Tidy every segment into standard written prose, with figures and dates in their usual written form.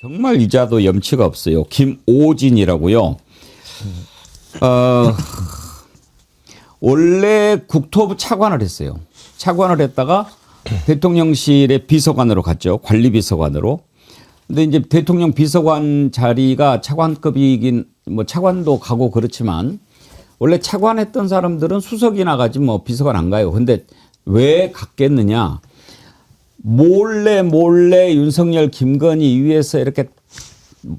정말 이자도 염치가 없어요. 김오진이라고요. 원래 국토부 차관을 했어요. 차관을 했다가 대통령실의 비서관으로 갔죠. 관리비서관으로. 근데 이제 대통령 비서관 자리가 차관급이긴 뭐 차관도 가고 그렇지만 원래 차관했던 사람들은 수석이나 가지 뭐 비서관 안 가요. 근데 왜 갔겠느냐. 몰래 윤석열 김건희 위해서 이렇게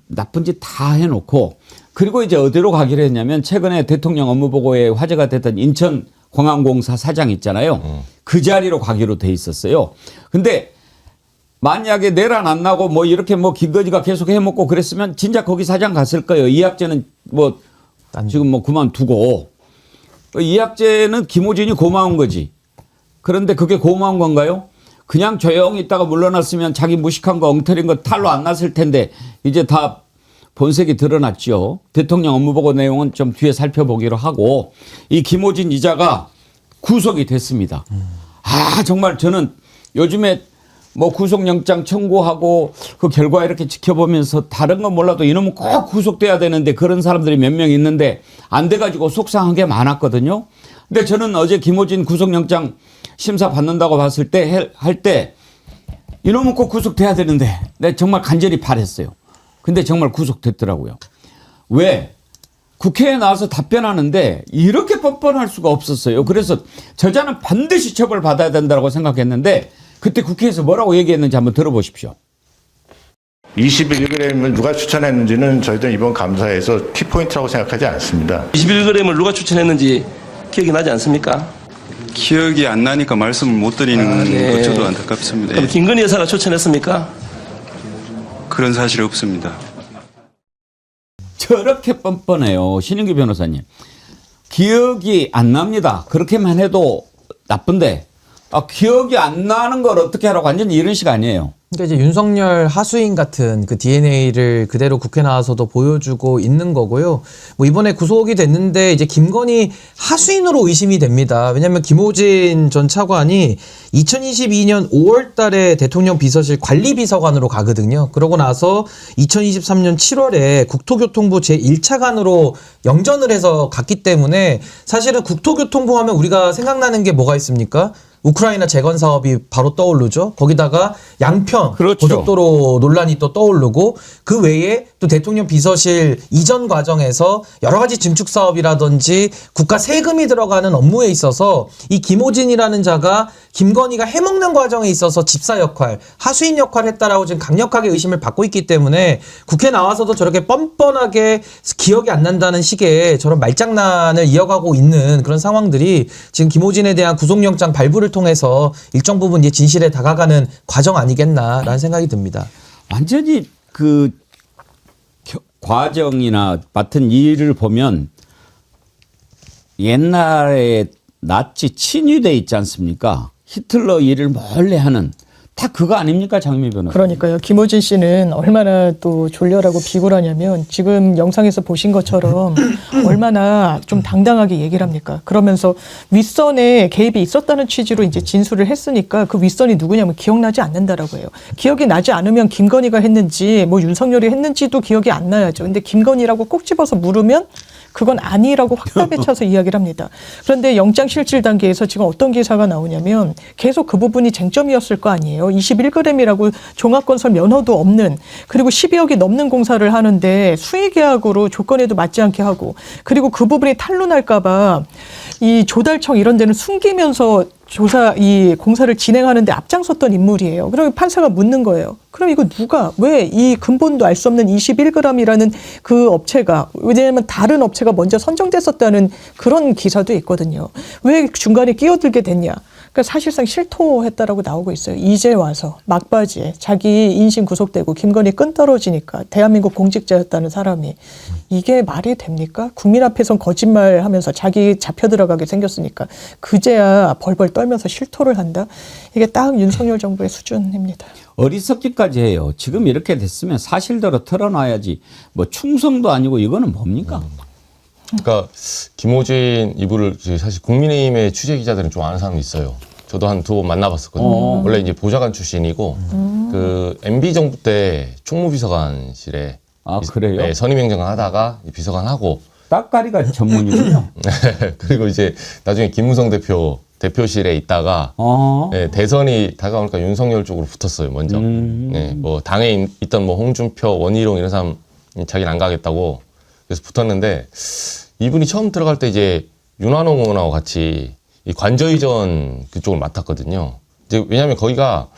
나쁜 짓 다 해놓고 그리고 이제 어디로 가기로 했냐면 최근에 대통령 업무보고에 화제가 됐던 인천공항공사 사장 있잖아요. 그 자리로 가기로 돼 있었어요. 근데 만약에 내란 안 나고 뭐 이렇게 뭐 김건희가 계속 해먹고 그랬으면 진짜 거기 사장 갔을 거예요. 이학재는 뭐 지금 뭐 그만두고 이학재는 김오진이 고마운 거지. 그런데 그게 고마운 건가요? 그냥 조용히 있다가 물러났으면 자기 무식한 거 엉터리인 거 탈로 안 났을 텐데 이제 다 본색이 드러났죠. 대통령 업무보고 내용은 좀 뒤에 살펴보기로 하고 이 김오진 이자가 구속이 됐습니다. 아 정말 저는 요즘에 뭐 구속영장 청구하고 그 결과 이렇게 지켜보면서 다른 건 몰라도 이놈은 꼭 구속돼야 되는데 그런 사람들이 몇 명 있는데 안 돼가지고 속상한 게 많았거든요. 근데 저는 어제 김오진 구속영장 심사 받는다고 봤을 때 할 때 이놈은 꼭 구속돼야 되는데 내가 정말 간절히 바랬어요. 근데 정말 구속됐더라고요. 왜? 국회에 나와서 답변하는데 이렇게 뻔뻔할 수가 없었어요. 그래서 저자는 반드시 처벌받아야 된다고 생각했는데 그때 국회에서 뭐라고 얘기했는지 한번 들어보십시오. 21g을 누가 추천했는지는 저희들 이번 감사에서 키포인트라고 생각하지 않습니다. 21g을 누가 추천했는지 기억이 나지 않습니까? 기억이 안 나니까 말씀을 못 드리는 네. 것 저도 안타깝습니다. 그럼 김건희 여사가 추천했습니까? 그런 사실이 없습니다. 저렇게 뻔뻔해요. 신인규 변호사님. 기억이 안 납니다. 그렇게만 해도 나쁜데 기억이 안 나는 걸 어떻게 하라고 완전히 이런 식 아니에요. 그러니까 이제 윤석열 하수인 같은 그 DNA를 그대로 국회 나와서도 보여주고 있는 거고요. 뭐 이번에 구속이 됐는데 이제 김건희 하수인으로 의심이 됩니다. 왜냐하면 김오진 전 차관이 2022년 5월 달에 대통령 비서실 관리비서관으로 가거든요. 그러고 나서 2023년 7월에 국토교통부 제1차관으로 영전을 해서 갔기 때문에 사실은 국토교통부 하면 우리가 생각나는 게 뭐가 있습니까? 우크라이나 재건 사업이 바로 떠오르죠. 거기다가 양평 그렇죠. 고속도로 논란이 또 떠오르고 그 외에 또 대통령 비서실 이전 과정에서 여러 가지 증축 사업이라든지 국가 세금이 들어가는 업무에 있어서 이 김오진이라는 자가 김건희가 해먹는 과정에 있어서 집사 역할, 하수인 역할을 했다라고 지금 강력하게 의심을 받고 있기 때문에 국회 나와서도 저렇게 뻔뻔하게 기억이 안 난다는 식의 저런 말장난을 이어가고 있는 그런 상황들이 지금 김오진에 대한 구속영장 발부를 통해서 일정 부분 이제 진실에 다가가는 과정 아니겠나라는 생각이 듭니다. 완전히 그 과정이나 맡은 일을 보면 옛날에 나치 친위대 있지 않습니까? 히틀러 일을 몰래 하는 다 그거 아닙니까, 장미 변호사? 그러니까요. 김오진 씨는 얼마나 또 졸렬하고 비굴하냐면 지금 영상에서 보신 것처럼 얼마나 좀 당당하게 얘기를 합니까? 그러면서 윗선에 개입이 있었다는 취지로 이제 진술을 했으니까 그 윗선이 누구냐면 기억나지 않는다라고 해요. 기억이 나지 않으면 김건희가 했는지 뭐 윤석열이 했는지도 기억이 안 나야죠. 근데 김건희라고 꼭 집어서 물으면 그건 아니라고 확답에 차서 이야기를 합니다. 그런데 영장실질 단계에서 지금 어떤 기사가 나오냐면 계속 그 부분이 쟁점이었을 거 아니에요. 21g이라고 종합건설 면허도 없는 그리고 12억이 넘는 공사를 하는데 수의계약으로 조건에도 맞지 않게 하고 그리고 그 부분이 탄로날까 봐 이 조달청 이런 데는 숨기면서 이 공사를 진행하는데 앞장섰던 인물이에요. 그럼 판사가 묻는 거예요. 그럼 이거 누가 왜 이 근본도 알 수 없는 21g이라는 그 업체가 왜냐하면 다른 업체가 먼저 선정됐었다는 그런 기사도 있거든요. 왜 중간에 끼어들게 됐냐. 그러니까 사실상 실토했다라고 나오고 있어요. 이제 와서 막바지에 자기 인신 구속되고 김건희 끈 떨어지니까 대한민국 공직자였다는 사람이 이게 말이 됩니까? 국민 앞에선 거짓말하면서 자기 잡혀 들어가게 생겼으니까 그제야 벌벌 떨면서 실토를 한다. 이게 딱 윤석열 정부의 수준입니다. 어리석기까지 해요. 지금 이렇게 됐으면 사실대로 털어놔야지. 뭐 충성도 아니고 이거는 뭡니까? 그러니까 김오진 이분을 사실 국민의힘의 취재 기자들은 좀 아는 사람이 있어요. 저도 한 두 번 만나봤었거든요. 원래 이제 보좌관 출신이고 그 MB 정부 때 총무비서관실에 아, 그래요? 네, 선임행정을 하다가 비서관 하고 따까리가 전문이군요. 그리고 이제 나중에 김무성 대표실에 있다가 네, 대선이 다가오니까 윤석열 쪽으로 붙었어요. 먼저. 네, 뭐 당에 있던 뭐 홍준표, 원희룡 이런 사람 자기는 안 가겠다고 그래서 붙었는데 이분이 처음 들어갈 때 이제 윤한홍 의원하고 같이 이 관저이전 그쪽을 맡았거든요. 이제 왜냐하면 거기가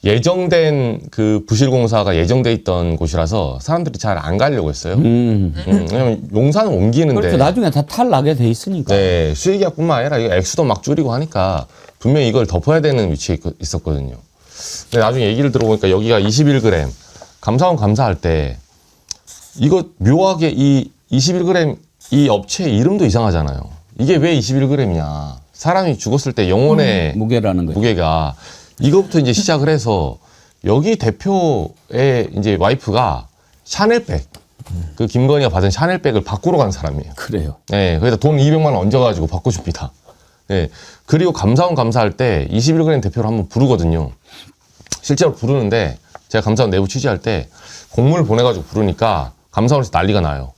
예정된 그 부실공사가 예정돼 있던 곳이라서 사람들이 잘 안 가려고 했어요. 왜냐면 용산을 옮기는데 그렇죠. 나중에 다 탈나게 돼 있으니까. 네, 수익이뿐만 아니라 이거 액수도 막 줄이고 하니까 분명히 이걸 덮어야 되는 위치에 있었거든요. 근데 나중에 얘기를 들어보니까 여기가 21g 감사원 감사할 때 이거 묘하게 이 21g 이 업체 이름도 이상하잖아요. 이게 왜 21g이냐? 사람이 죽었을 때 영혼의 무게라는 거죠. 무게가 이거부터 이제 시작을 해서 여기 대표의 이제 와이프가 샤넬백 그 김건희가 받은 샤넬백을 바꾸러 간 사람이에요. 그래요. 네, 거기다 돈 200만 원 얹어가지고 바꿔줍니다. 네, 그리고 감사원 감사할 때 21g 대표를 한번 부르거든요. 실제로 부르는데 제가 감사원 내부 취재할 때 공문을 보내가지고 부르니까 감사원에서 난리가 나요.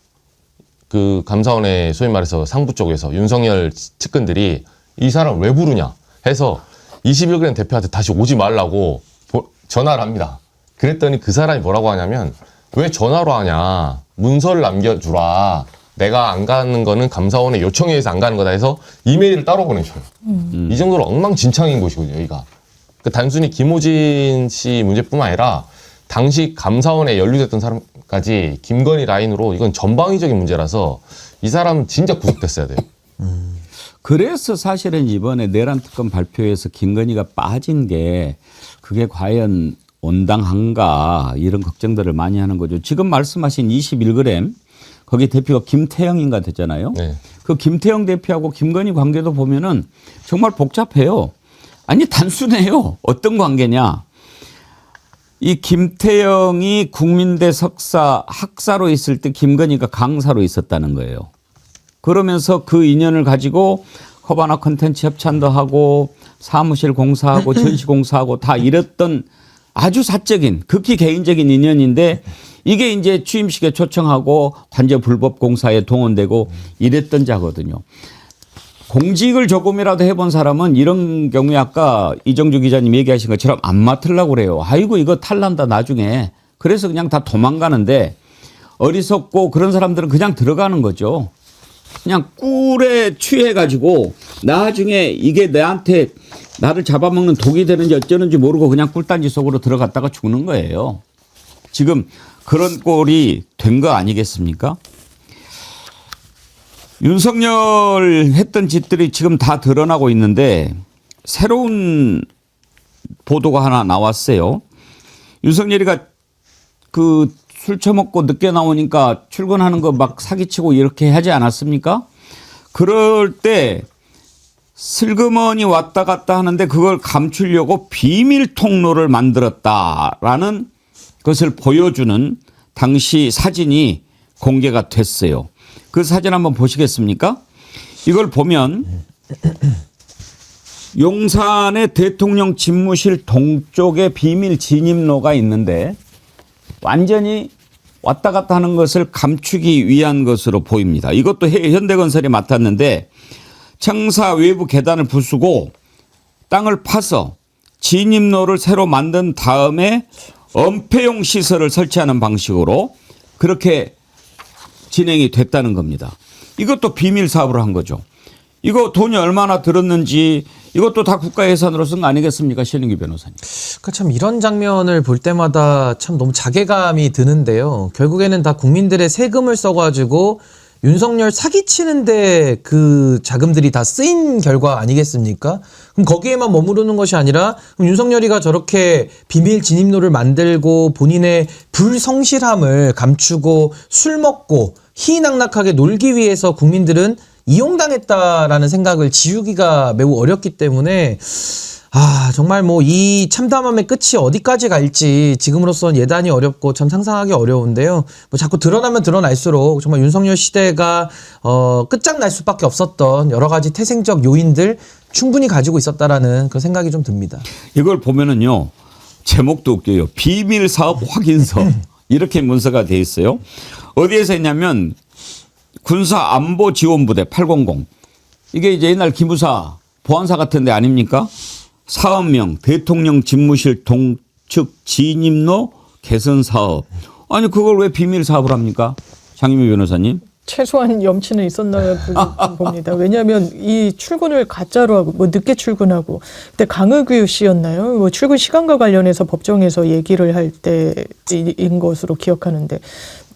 그 감사원의 소위 말해서 상부 쪽에서 윤석열 측근들이 이 사람 왜 부르냐 해서 21g 대표한테 다시 오지 말라고 전화를 합니다. 그랬더니 그 사람이 뭐라고 하냐면 왜 전화로 하냐 문서를 남겨주라 내가 안 가는 거는 감사원의 요청에 의해서 안 가는 거다 해서 이메일을 따로 보내줘요. 이 정도로 엉망진창인 곳이거든요. 여기가 그 단순히 김호진 씨 문제뿐만 아니라 당시 감사원에 연루됐던 사람까지 김건희 라인으로 이건 전방위적인 문제라서 이 사람은 진짜 구속됐어야 돼요. 그래서 사실은 이번에 내란 특검 발표에서 김건희가 빠진 게 그게 과연 온당한가 이런 걱정들을 많이 하는 거죠. 지금 말씀하신 21g 거기 대표가 김태형인가 됐잖아요. 네. 그 김태형 대표하고 김건희 관계도 보면은 정말 복잡해요. 아니 단순해요. 어떤 관계냐. 이 김태형이 국민대 석사 학사로 있을 때 김건희가 강사로 있었다는 거예요. 그러면서 그 인연을 가지고 허바나 콘텐츠 협찬도 하고 사무실 공사하고 전시 공사하고 다 이랬던 아주 사적인 극히 개인적인 인연인데 이게 이제 취임식에 초청하고 관저 불법 공사에 동원되고 이랬던 자거든요. 공직을 조금이라도 해본 사람은 이런 경우에 아까 이정주 기자님 얘기하신 것처럼 안 맡으려고 그래요. 아이고 이거 탈난다 나중에. 그래서 그냥 다 도망가는데 어리석고 그런 사람들은 그냥 들어가는 거죠. 그냥 꿀에 취해가지고 나중에 이게 나한테 나를 잡아먹는 독이 되는지 어쩌는지 모르고 그냥 꿀단지 속으로 들어갔다가 죽는 거예요. 지금 그런 꼴이 된 거 아니겠습니까? 윤석열 했던 짓들이 지금 다 드러나고 있는데 새로운 보도가 하나 나왔어요. 윤석열이가 그 술 처먹고 늦게 나오니까 출근하는 거 막 사기치고 이렇게 하지 않았습니까? 그럴 때 슬그머니 왔다 갔다 하는데 그걸 감추려고 비밀 통로를 만들었다라는 것을 보여주는 당시 사진이 공개가 됐어요. 그 사진 한번 보시겠습니까? 이걸 보면 용산의 대통령 집무실 동쪽에 비밀 진입로가 있는데 완전히 왔다 갔다 하는 것을 감추기 위한 것으로 보입니다. 이것도 현대건설이 맡았는데 청사 외부 계단을 부수고 땅을 파서 진입로를 새로 만든 다음에 엄폐용 시설을 설치하는 방식으로 그렇게 진행이 됐다는 겁니다. 이것도 비밀 사업으로 한 거죠. 이거 돈이 얼마나 들었는지 이것도 다 국가 예산으로 쓴 거 아니겠습니까? 신민기 변호사님. 그러니까 참 이런 장면을 볼 때마다 참 너무 자괴감이 드는데요. 결국에는 다 국민들의 세금을 써가지고 윤석열 사기치는데 그 자금들이 다 쓰인 결과 아니겠습니까? 그럼 거기에만 머무르는 것이 아니라 그럼 윤석열이가 저렇게 비밀 진입로를 만들고 본인의 불성실함을 감추고 술 먹고 희희낙낙하게 놀기 위해서 국민들은 이용당했다라는 생각을 지우기가 매우 어렵기 때문에 정말 뭐 이 참담함의 끝이 어디까지 갈지 지금으로서는 예단이 어렵고 참 상상하기 어려운데요. 뭐 자꾸 드러나면 드러날수록 정말 윤석열 시대가 끝장날 수밖에 없었던 여러 가지 태생적 요인들 충분히 가지고 있었다라는 그 생각이 좀 듭니다. 이걸 보면은요. 제목도 웃겨요. 비밀 사업 확인서. 이렇게 문서가 돼 있어요. 어디에서 했냐면 군사안보지원부대 800. 이게 이제 옛날 기무사 보안사 같은 데 아닙니까? 사업명 대통령 집무실 동측 진입로 개선 사업. 아니 그걸 왜 비밀 사업을 합니까? 장희미 변호사님. 최소한 염치는 있었나 봅니다. 왜냐하면 이 출근을 가짜로 하고 뭐 늦게 출근하고 그때 강의규 씨였나요? 뭐 출근 시간과 관련해서 법정에서 얘기를 할 때인 것으로 기억하는데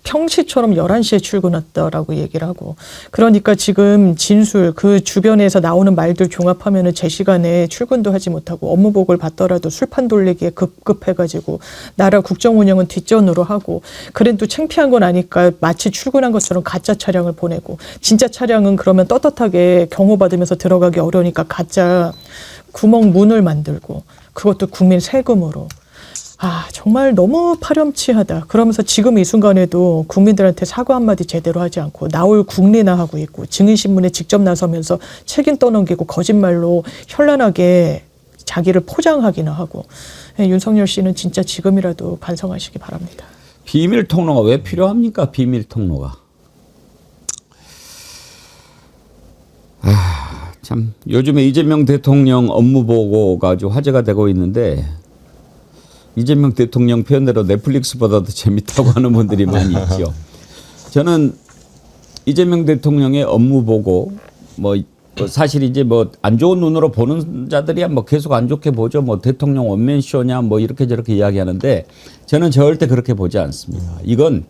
평시처럼 11시에 출근했다라고 얘기를 하고 그러니까 지금 진술 그 주변에서 나오는 말들 종합하면은 제 시간에 출근도 하지 못하고 업무복을 받더라도 술판 돌리기에 급급해가지고 나라 국정 운영은 뒷전으로 하고 그래도 창피한 건 아니까 마치 출근한 것처럼 가짜 차량을 보내고 진짜 차량은 그러면 떳떳하게 경호받으면서 들어가기 어려우니까 가짜 구멍 문을 만들고 그것도 국민 세금으로 아, 정말 너무 파렴치하다. 그러면서 지금 이 순간에도 국민들한테 사과 한마디 제대로 하지 않고 나올 국리나 하고 있고 증인신문에 직접 나서면서 책임 떠넘기고 거짓말로 현란하게 자기를 포장하기나 하고 윤석열 씨는 진짜 지금이라도 반성하시기 바랍니다. 비밀 통로가 왜 필요합니까? 비밀 통로가. 참 요즘에 이재명 대통령 업무 보고가 아주 화제가 되고 있는데 이재명 대통령 표현대로 넷플릭스보다도 재밌다고 하는 분들이 많이 있죠. 저는 이재명 대통령의 업무 보고 뭐 사실 이제 뭐 안 좋은 눈으로 보는 자들이야 뭐 계속 안 좋게 보죠. 뭐 대통령 원맨쇼냐 뭐 이렇게 저렇게 이야기하는데 저는 절대 그렇게 보지 않습니다. 이건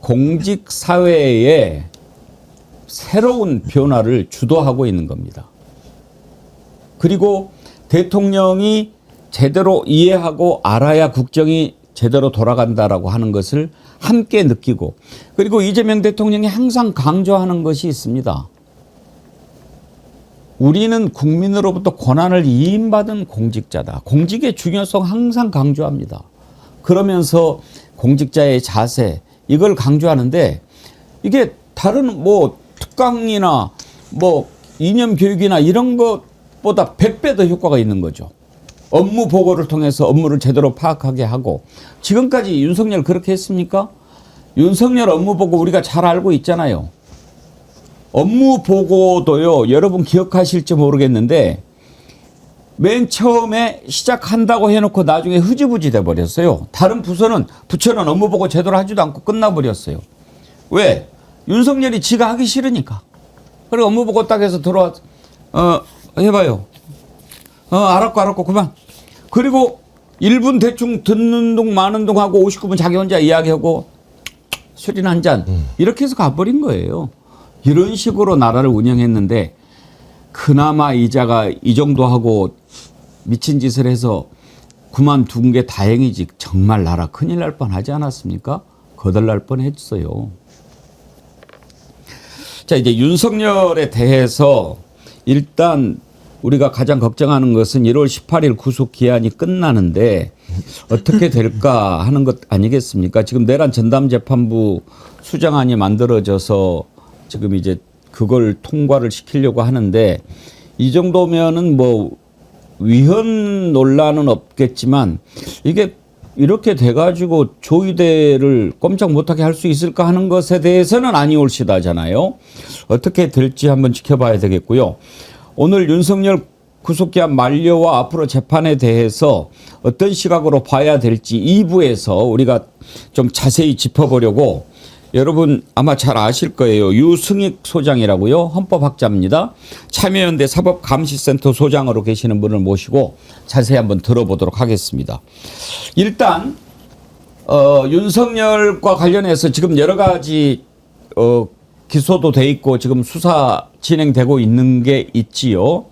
공직 사회의 새로운 변화를 주도하고 있는 겁니다. 그리고 대통령이 제대로 이해하고 알아야 국정이 제대로 돌아간다라고 하는 것을 함께 느끼고 그리고 이재명 대통령이 항상 강조하는 것이 있습니다. 우리는 국민으로부터 권한을 이임받은 공직자다. 공직의 중요성 항상 강조합니다. 그러면서 공직자의 자세 이걸 강조하는데 이게 다른 뭐 특강이나 뭐 이념 교육이나 이런 것보다 100배 더 효과가 있는 거죠. 업무 보고를 통해서 업무를 제대로 파악하게 하고 지금까지 윤석열 그렇게 했습니까? 윤석열 업무 보고 우리가 잘 알고 있잖아요. 업무 보고도요. 여러분 기억하실지 모르겠는데 맨 처음에 시작한다고 해놓고 나중에 흐지부지 돼버렸어요. 다른 부처는 업무 보고 제대로 하지도 않고 끝나버렸어요. 왜? 윤석열이 지가 하기 싫으니까. 그리고 업무 보고 딱 해서 들어와 해봐요. 알았고 그만. 그리고 1분 대충 듣는 둥 마는 둥 하고 59분 자기 혼자 이야기하고 술이나 한 잔 이렇게 해서 가버린 거예요. 이런 식으로 나라를 운영했는데 그나마 이자가 이 정도 하고 미친 짓을 해서 그만둔 게 다행이지 정말 나라 큰일 날 뻔하지 않았습니까? 거덜날 뻔했어요. 자 이제 윤석열에 대해서 일단 우리가 가장 걱정하는 것은 1월 18일 구속 기한이 끝나는데 어떻게 될까 하는 것 아니겠습니까? 지금 내란 전담재판부 수정안이 만들어져서 지금 이제 그걸 통과를 시키려고 하는데 이 정도면은 뭐 위헌 논란은 없겠지만 이게 이렇게 돼가지고 조의대를 꼼짝 못하게 할 수 있을까 하는 것에 대해서는 아니올시다잖아요. 어떻게 될지 한번 지켜봐야 되겠고요. 오늘 윤석열 구속기한 만료와 앞으로 재판에 대해서 어떤 시각으로 봐야 될지 2부에서 우리가 좀 자세히 짚어보려고 여러분 아마 잘 아실 거예요. 유승익 소장이라고요. 헌법학자입니다. 참여연대 사법감시센터 소장으로 계시는 분을 모시고 자세히 한번 들어보도록 하겠습니다. 일단 윤석열과 관련해서 지금 여러 가지 기소도 돼 있고 지금 수사 진행되고 있는 게 있지요.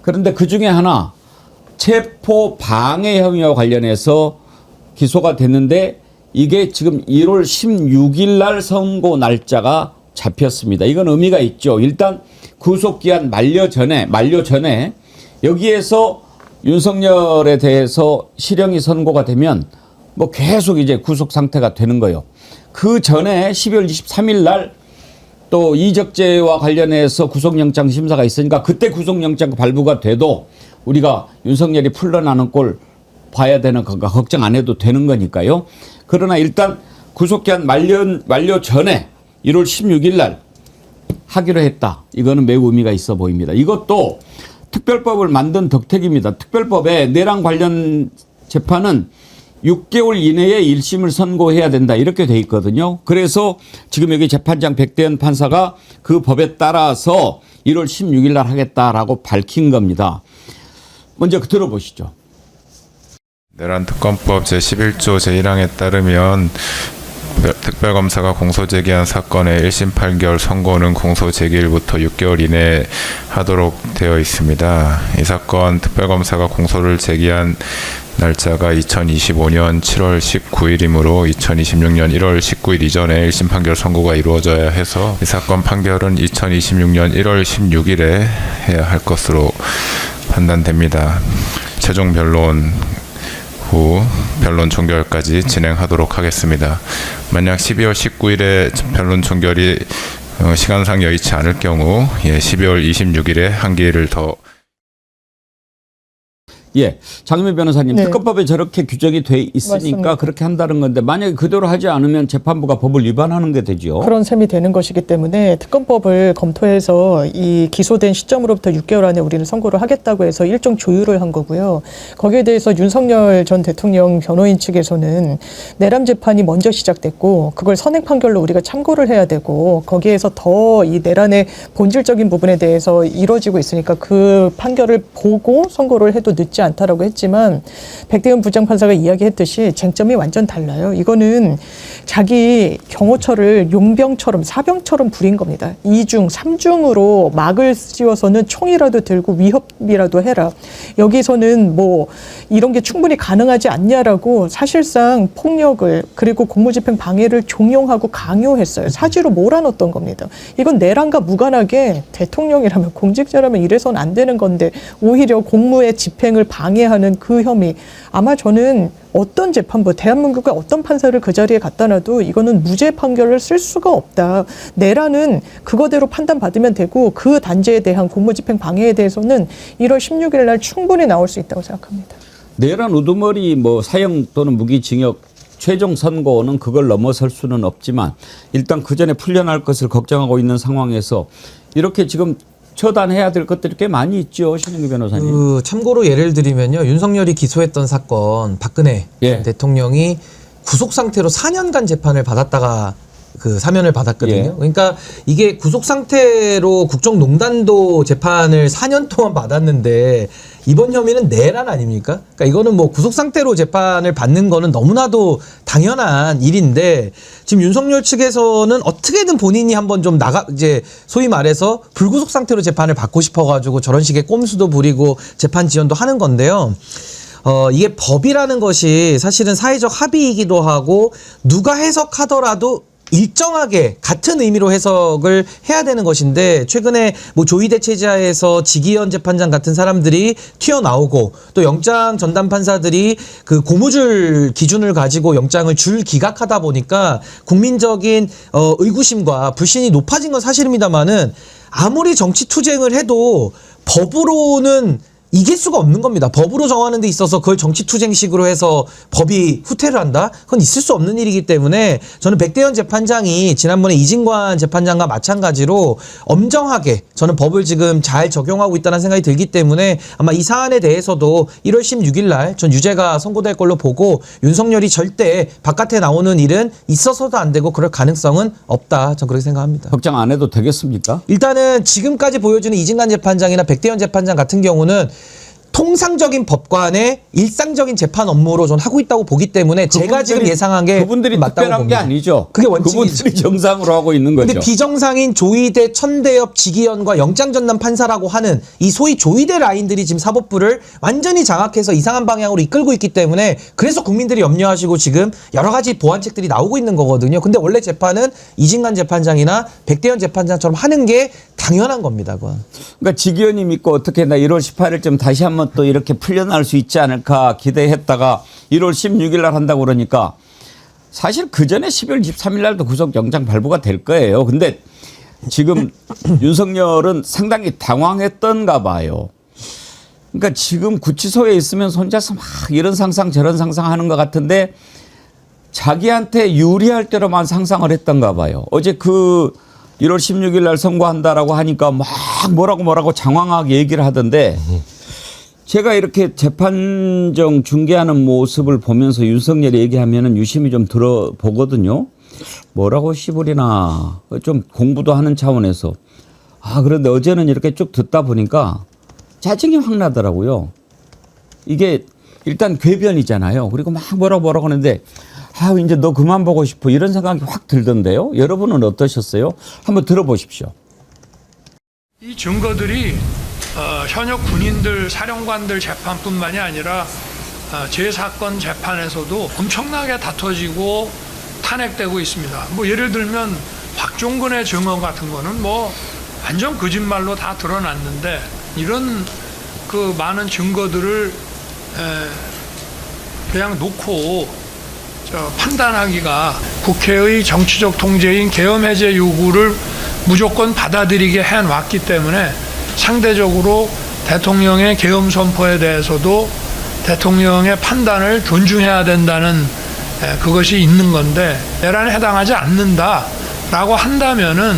그런데 그 중에 하나 체포 방해 혐의와 관련해서 기소가 됐는데 이게 지금 1월 16일 날 선고 날짜가 잡혔습니다. 이건 의미가 있죠. 일단 구속기한 만료 전에 여기에서 윤석열에 대해서 실형이 선고가 되면 뭐 계속 이제 구속 상태가 되는 거예요. 그 전에 12월 23일 날 또 이적재와 관련해서 구속영장 심사가 있으니까 그때 구속영장 발부가 돼도 우리가 윤석열이 풀려나는 꼴 봐야 되는 건가 걱정 안 해도 되는 거니까요. 그러나 일단 구속기한 만료 전에 1월 16일 날 하기로 했다. 이거는 매우 의미가 있어 보입니다. 이것도 특별법을 만든 덕택입니다. 특별법에 내란 관련 재판은 6개월 이내에 1심을 선고해야 된다 이렇게 돼 있거든요. 그래서 지금 여기 재판장 백대현 판사가 그 법에 따라서 1월 16일 날 하겠다라고 밝힌 겁니다. 먼저 들어보시죠. 내란특검법 제11조 제1항에 따르면 특별검사가 공소제기한 사건의 1심 판결 선고는 공소제기일부터 6개월 이내에 하도록 되어 있습니다. 이 사건 특별검사가 공소를 제기한 날짜가 2025년 7월 19일이므로 2026년 1월 19일 이전에 1심 판결 선고가 이루어져야 해서 이 사건 판결은 2026년 1월 16일에 해야 할 것으로 판단됩니다. 최종 변론 후 변론 종결까지 진행하도록 하겠습니다. 만약 12월 19일에 변론 종결이 시간상 여의치 않을 경우 12월 26일에 한 기회를 더 예, 장미 변호사님, 네. 특검법에 저렇게 규정이 돼 있으니까 맞습니다. 그렇게 한다는 건데 만약에 그대로 하지 않으면 재판부가 법을 위반하는 게 되죠. 그런 셈이 되는 것이기 때문에 특검법을 검토해서 이 기소된 시점으로부터 6개월 안에 우리는 선고를 하겠다고 해서 일종 조율을 한 거고요. 거기에 대해서 윤석열 전 대통령 변호인 측에서는 내란 재판이 먼저 시작됐고 그걸 선행 판결로 우리가 참고를 해야 되고 거기에서 더 이 내란의 본질적인 부분에 대해서 이루어지고 있으니까 그 판결을 보고 선고를 해도 늦지 않다라고 했지만 백대현 부장판사가 이야기했듯이 쟁점이 완전 달라요. 이거는 자기 경호처를 용병처럼 사병처럼 부린 겁니다. 2중, 3중으로 막을 씌워서는 총이라도 들고 위협이라도 해라. 여기서는 뭐 이런 게 충분히 가능하지 않냐라고 사실상 폭력을 그리고 공무집행 방해를 종용하고 강요했어요. 사지로 몰아넣었던 겁니다. 이건 내란과 무관하게 대통령이라면 공직자라면 이래서는 안 되는 건데 오히려 공무의 집행을 방해하는 그 혐의 아마 저는 어떤 재판부 대한민국의 어떤 판사를 그 자리에 갖다 놔도 이거는 무죄 판결을 쓸 수가 없다. 내란은 그거대로 판단받으면 되고 그 단죄에 대한 공무집행 방해에 대해서는 1월 16일 날 충분히 나올 수 있다고 생각합니다. 내란 우두머리 뭐 사형 또는 무기징역 최종 선고는 그걸 넘어설 수는 없지만 일단 그 전에 풀려날 것을 걱정하고 있는 상황에서 이렇게 지금 처단해야 될 것들이 꽤 많이 있죠, 신영기 변호사님. 참고로 예를 들면요, 윤석열이 기소했던 사건 박근혜 예. 대통령이 구속 상태로 4년간 재판을 받았다가 그 사면을 받았거든요. 예. 그러니까 이게 구속 상태로 국정농단도 재판을 4년 동안 받았는데 이번 혐의는 내란 아닙니까? 그러니까 이거는 뭐 구속 상태로 재판을 받는 거는 너무나도 당연한 일인데 지금 윤석열 측에서는 어떻게든 본인이 한번 좀 이제 소위 말해서 불구속 상태로 재판을 받고 싶어가지고 저런 식의 꼼수도 부리고 재판 지연도 하는 건데요. 이게 법이라는 것이 사실은 사회적 합의이기도 하고 누가 해석하더라도 일정하게 같은 의미로 해석을 해야 되는 것인데 최근에 뭐 조희대 체제하에서 지기현 재판장 같은 사람들이 튀어나오고 또 영장 전담 판사들이 그 고무줄 기준을 가지고 영장을 줄 기각하다 보니까 국민적인 의구심과 불신이 높아진 건 사실입니다만은 아무리 정치 투쟁을 해도 법으로는 이길 수가 없는 겁니다. 법으로 정하는 데 있어서 그걸 정치투쟁식으로 해서 법이 후퇴를 한다? 그건 있을 수 없는 일이기 때문에 저는 백대현 재판장이 지난번에 이진관 재판장과 마찬가지로 엄정하게 저는 법을 지금 잘 적용하고 있다는 생각이 들기 때문에 아마 이 사안에 대해서도 1월 16일 날 전 유죄가 선고될 걸로 보고 윤석열이 절대 바깥에 나오는 일은 있어서도 안 되고 그럴 가능성은 없다. 전 그렇게 생각합니다. 걱정 안 해도 되겠습니까? 일단은 지금까지 보여주는 이진관 재판장이나 백대현 재판장 같은 경우는 통상적인 법관의 일상적인 재판 업무로 전 하고 있다고 보기 때문에 제가 지금 예상한 게 그분들이 맞다고 특별한 봅니다. 게 아니죠. 그게 원칙이죠. 그분들이 정상으로 하고 있는 거죠. 근데 비정상인 조희대, 천대엽, 지기현과 영장전담 판사라고 하는 이 소위 조희대 라인들이 지금 사법부를 완전히 장악해서 이상한 방향으로 이끌고 있기 때문에 그래서 국민들이 염려하시고 지금 여러 가지 보완책들이 나오고 있는 거거든요. 근데 원래 재판은 이진관 재판장이나 백대현 재판장처럼 하는 게 당연한 겁니다. 그건. 그러니까 지기현이 믿고 어떻게 나 1월 18일쯤 다시 한번 또 이렇게 풀려날 수 있지 않을까 기대했다가 1월 16일 날 한다고 그러니까 사실 그 전에 12월 23일 날도 구속영장 발부가 될 거예요. 근데 지금 윤석열은 상당히 당황했던가 봐요. 그러니까 지금 구치소에 있으면 혼자서 막 이런 상상 저런 상상하는 것 같은데 자기한테 유리할 대로만 상상을 했던가 봐요. 어제 그 1월 16일 날 선고한다라고 하니까 막 뭐라고 장황하게 얘기를 하던데 제가 이렇게 재판정 중계하는 모습을 보면서 윤석열이 얘기하면은 유심히 좀 들어보거든요. 뭐라고 씨부리나 좀 공부도 하는 차원에서. 그런데 어제는 이렇게 쭉 듣다 보니까 짜증이 확 나더라고요. 이게 일단 궤변이잖아요. 그리고 막 뭐라고 하는데 이제 너 그만 보고 싶어 이런 생각이 확 들던데요. 여러분은 어떠셨어요? 한번 들어보십시오. 이 증거들이 현역 군인들, 사령관들 재판뿐만이 아니라 제 사건 재판에서도 엄청나게 다퉈지고 탄핵되고 있습니다. 뭐 예를 들면 박종근의 증언 같은 거는 뭐 완전 거짓말로 다 드러났는데 이런 그 많은 증거들을 그냥 놓고 판단하기가 국회의 정치적 통제인 계엄 해제 요구를 무조건 받아들이게 해왔기 때문에 상대적으로 대통령의 계엄 선포에 대해서도 대통령의 판단을 존중해야 된다는 그것이 있는 건데 내란에 해당하지 않는다라고 한다면은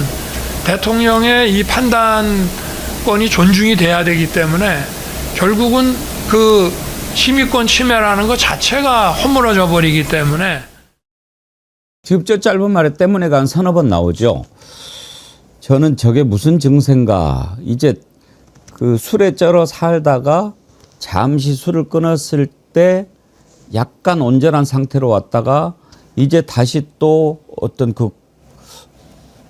대통령의 이 판단권이 존중이 돼야 되기 때문에 결국은 그 심의권 침해라는 것 자체가 허물어져 버리기 때문에 지금 저 짧은 말에 때문에가 한 서너 번 나오죠. 저는 저게 무슨 증세인가. 이제 그 술에 쩔어 살다가 잠시 술을 끊었을 때 약간 온전한 상태로 왔다가 이제 다시 또 어떤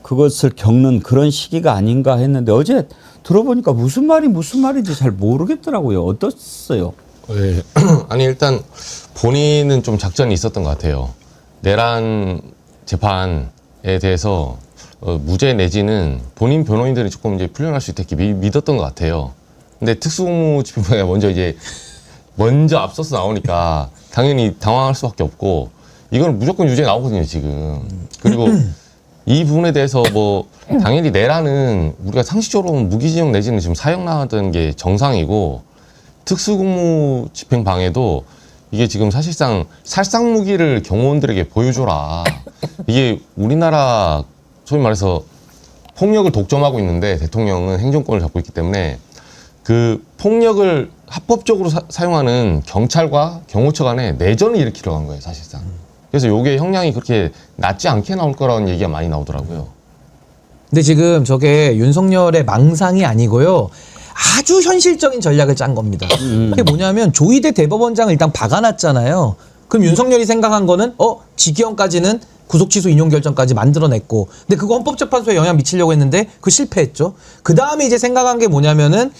그것을 겪는 그런 시기가 아닌가 했는데 어제 들어보니까 무슨 말인지 잘 모르겠더라고요. 어떻어요? 네. 아니 일단 본인은 좀 작전이 있었던 것 같아요. 내란 재판에 대해서 무죄 내지는 본인 변호인들이 조금 이제 풀려날 수 있게 믿었던 것 같아요. 근데 특수공무집행방해가 먼저 앞서서 나오니까 당연히 당황할 수밖에 없고 이건 무조건 유죄 나오거든요 지금. 그리고 이 부분에 대해서 뭐 당연히 내란은 우리가 상식적으로 무기징역 내지는 지금 사형 나왔던 게 정상이고 특수공무집행방해도 이게 지금 사실상 살상무기를 경호원들에게 보여줘라. 이게 우리나라 소위 말해서 폭력을 독점하고 있는데 대통령은 행정권을 잡고 있기 때문에 그 폭력을 합법적으로 사용하는 경찰과 경호처 간에 내전을 일으키려고 한 거예요 사실상. 그래서 요게 형량이 그렇게 낮지 않게 나올 거라는 얘기가 많이 나오더라고요. 근데 지금 저게 윤석열의 망상이 아니고요. 아주 현실적인 전략을 짠 겁니다. 그게 뭐냐면 조희대 대법원장을 일단 박아놨잖아요. 그럼 윤석열이 생각한 거는 직위원까지는 구속취소 인용 결정까지 만들어냈고 근데 그거 헌법재판소에 영향 미치려고 했는데 그 실패했죠. 그 다음에 이제 생각한 게 뭐냐면은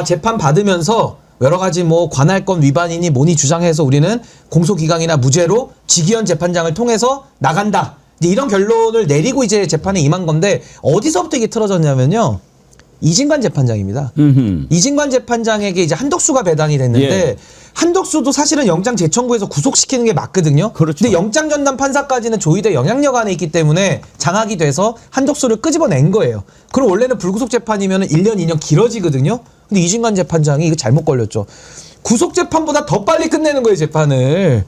재판 받으면서 여러 가지 뭐 관할권 위반이니 뭐니 주장해서 우리는 공소기각이나 무죄로 직위원 재판장을 통해서 나간다. 이제 이런 결론을 내리고 이제 재판에 임한 건데 어디서부터 이게 틀어졌냐면요. 이진관 재판장입니다. 이진관 재판장에게 이제 한덕수가 배당이 됐는데 예. 한덕수도 사실은 영장 재청구해서 구속시키는 게 맞거든요. 그렇죠. 근데 영장 전담 판사까지는 조희대 영향력 안에 있기 때문에 장악이 돼서 한덕수를 끄집어낸 거예요. 그럼 원래는 불구속 재판이면 1년, 2년 길어지거든요. 근데 이진관 재판장이 이거 잘못 걸렸죠. 구속 재판보다 더 빨리 끝내는 거예요, 재판을.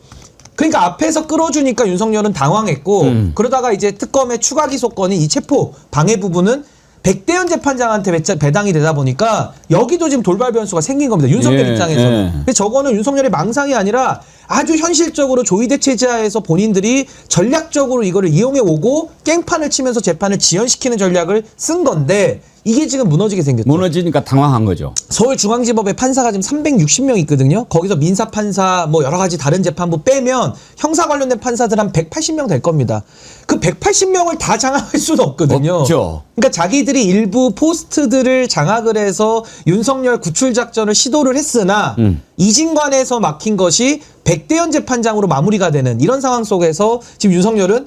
그러니까 앞에서 끌어주니까 윤석열은 당황했고 그러다가 이제 특검의 추가 기소권이 이 체포 방해 부분은 백대현 재판장한테 배당이 되다 보니까 여기도 지금 돌발 변수가 생긴 겁니다. 윤석열 입장에서는. 근데 저거는 윤석열의 망상이 아니라 아주 현실적으로 조희대 체제하에서 본인들이 전략적으로 이거를 이용해 오고 깽판을 치면서 재판을 지연시키는 전략을 쓴 건데 이게 지금 무너지게 생겼죠. 무너지니까 당황한 거죠. 서울중앙지법에 판사가 지금 360명 있거든요. 거기서 민사판사 뭐 여러 가지 다른 재판부 빼면 형사 관련된 판사들 한 180명 될 겁니다. 그 180명을 다 장악할 수는 없거든요. 없죠. 그러니까 자기들이 일부 포스트들을 장악을 해서 윤석열 구출 작전을 시도를 했으나 이진관에서 막힌 것이 백대현 재판장으로 마무리가 되는 이런 상황 속에서 지금 윤석열은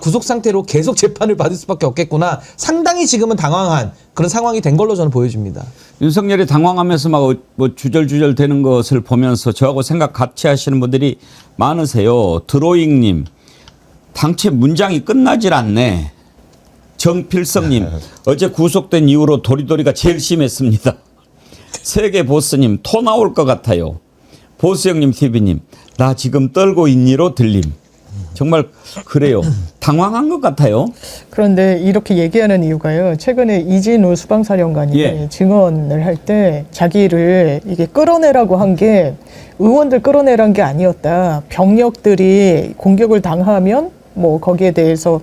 구속 상태로 계속 재판을 받을 수밖에 없겠구나. 상당히 지금은 당황한 그런 상황이 된 걸로 저는 보여집니다. 윤석열이 당황하면서 막 뭐 주절주절 되는 것을 보면서 저하고 생각 같이 하시는 분들이 많으세요. 드로잉님, 당최 문장이 끝나질 않네. 정필성님, 어제 구속된 이후로 도리도리가 제일 심했습니다. 세계 보스님 토 나올 것 같아요. 보스 형님 TV님 나 지금 떨고 있니로 들림. 정말 그래요. 당황한 것 같아요. 그런데 이렇게 얘기하는 이유가요. 최근에 이진우 수방사령관이 예. 증언을 할 때 자기를 이게 끌어내라고 한 게 의원들 끌어내란 게 아니었다. 병력들이 공격을 당하면 뭐 거기에 대해서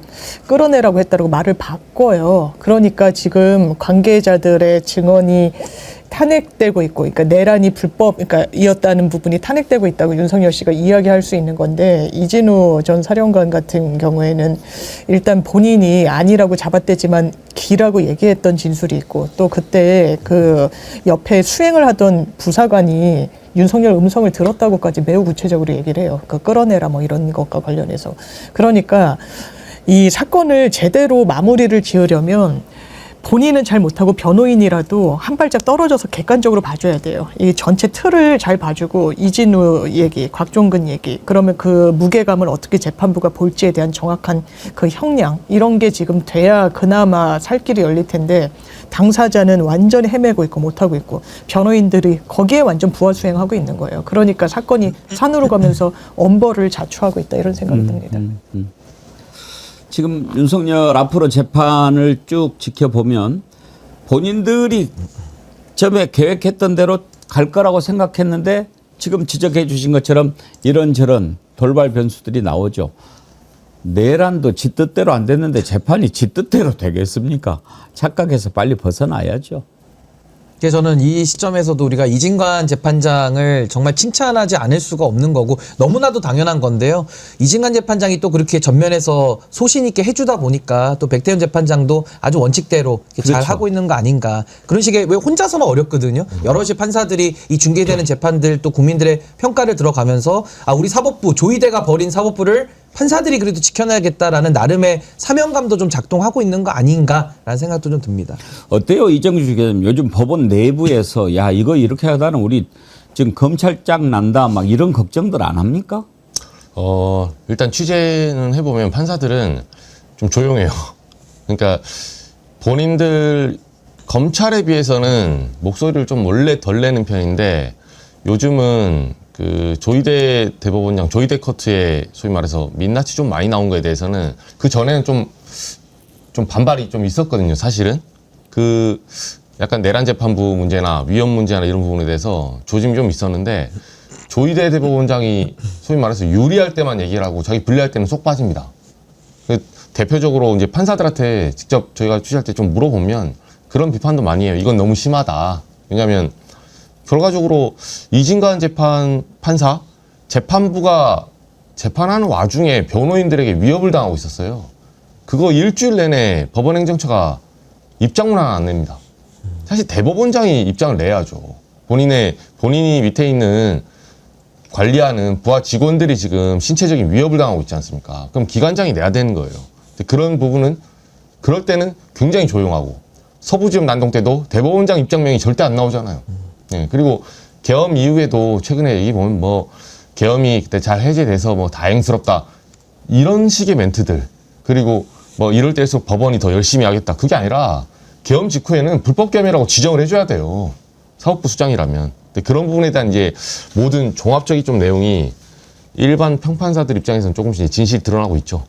끌어내라고 했다고 말을 바꿔요. 그러니까 지금 관계자들의 증언이 탄핵되고 있고, 그러니까 내란이 불법, 그러니까 이었다는 부분이 탄핵되고 있다고 윤석열 씨가 이야기할 수 있는 건데, 이진우 전 사령관 같은 경우에는 일단 본인이 아니라고 잡아떼지만 기라고 얘기했던 진술이 있고, 또 그때 그 옆에 수행을 하던 부사관이 윤석열 음성을 들었다고까지 매우 구체적으로 얘기를 해요. 그 끌어내라 뭐 이런 것과 관련해서. 그러니까 이 사건을 제대로 마무리를 지으려면 본인은 잘 못하고 변호인이라도 한 발짝 떨어져서 객관적으로 봐줘야 돼요. 이 전체 틀을 잘 봐주고 이진우 얘기, 곽종근 얘기, 그러면 그 무게감을 어떻게 재판부가 볼지에 대한 정확한 그 형량 이런 게 지금 돼야 그나마 살 길이 열릴 텐데 당사자는 완전히 헤매고 있고 못하고 있고 변호인들이 거기에 완전 부하수행하고 있는 거예요. 그러니까 사건이 산으로 가면서 엄벌을 자초하고 있다 이런 생각이 듭니다. 지금 윤석열 앞으로 재판을 쭉 지켜보면 본인들이 처음에 계획했던 대로 갈 거라고 생각했는데 지금 지적해 주신 것처럼 이런저런 돌발 변수들이 나오죠. 내란도 지 뜻대로 안 됐는데 재판이 지 뜻대로 되겠습니까? 착각해서 빨리 벗어나야죠. 그래서 저는 이 시점에서도 우리가 이진관 재판장을 정말 칭찬하지 않을 수가 없는 거고 너무나도 당연한 건데요. 이진관 재판장이 또 그렇게 전면에서 소신 있게 해주다 보니까 또 백태현 재판장도 아주 원칙대로 이렇게 잘 하고 있는 거 아닌가. 그런 식의 왜 혼자서는 어렵거든요. 여럿이 판사들이 이 중개되는 재판들 또 국민들의 평가를 들어가면서 아 우리 사법부 조희대가 벌인 사법부를 판사들이 그래도 지켜내야겠다라는 나름의 사명감도 좀 작동하고 있는 거 아닌가라는 생각도 좀 듭니다. 어때요, 이정주 기자님? 요즘 법원 내부에서 야 이거 이렇게 하다는 우리 지금 검찰장 난다 막 이런 걱정들 안 합니까? 일단 취재는 해보면 판사들은 좀 조용해요. 그러니까 본인들 검찰에 비해서는 목소리를 좀 원래 덜 내는 편인데 요즘은 그 조희대 대법원장 조희대 커트에 소위 말해서 민낯이 좀 많이 나온 거에 대해서는 그 전에는 좀 반발이 좀 있었거든요. 사실은 그 약간 내란 재판부 문제나 위헌 문제나 이런 부분에 대해서 조짐이 좀 있었는데 조희대 대법원장이 소위 말해서 유리할 때만 얘기를 하고 자기 불리할 때는 쏙 빠집니다. 그 대표적으로 이제 판사들한테 직접 저희가 취재할 때 좀 물어보면 그런 비판도 많이 해요. 이건 너무 심하다. 왜냐하면 결과적으로 이진관 판사 재판부가 재판하는 와중에 변호인들에게 위협을 당하고 있었어요. 그거 일주일 내내 법원행정처가 입장문 하나 안 냅니다. 사실 대법원장이 입장을 내야죠. 본인이 밑에 있는 관리하는 부하 직원들이 지금 신체적인 위협을 당하고 있지 않습니까? 그럼 기관장이 내야 되는 거예요. 그런 부분은 그럴 때는 굉장히 조용하고 서부지법 난동 때도 대법원장 입장명이 절대 안 나오잖아요. 네, 그리고 계엄 이후에도 최근에 얘기 보면 뭐 계엄이 그때 잘 해제돼서 뭐 다행스럽다 이런 식의 멘트들 그리고 뭐 이럴 때일수록 법원이 더 열심히 하겠다 그게 아니라 계엄 직후에는 불법 계엄이라고 지정을 해줘야 돼요. 사법부 수장이라면. 근데 그런 부분에 대한 이제 모든 종합적인 좀 내용이 일반 평판사들 입장에서는 조금씩 진실이 드러나고 있죠.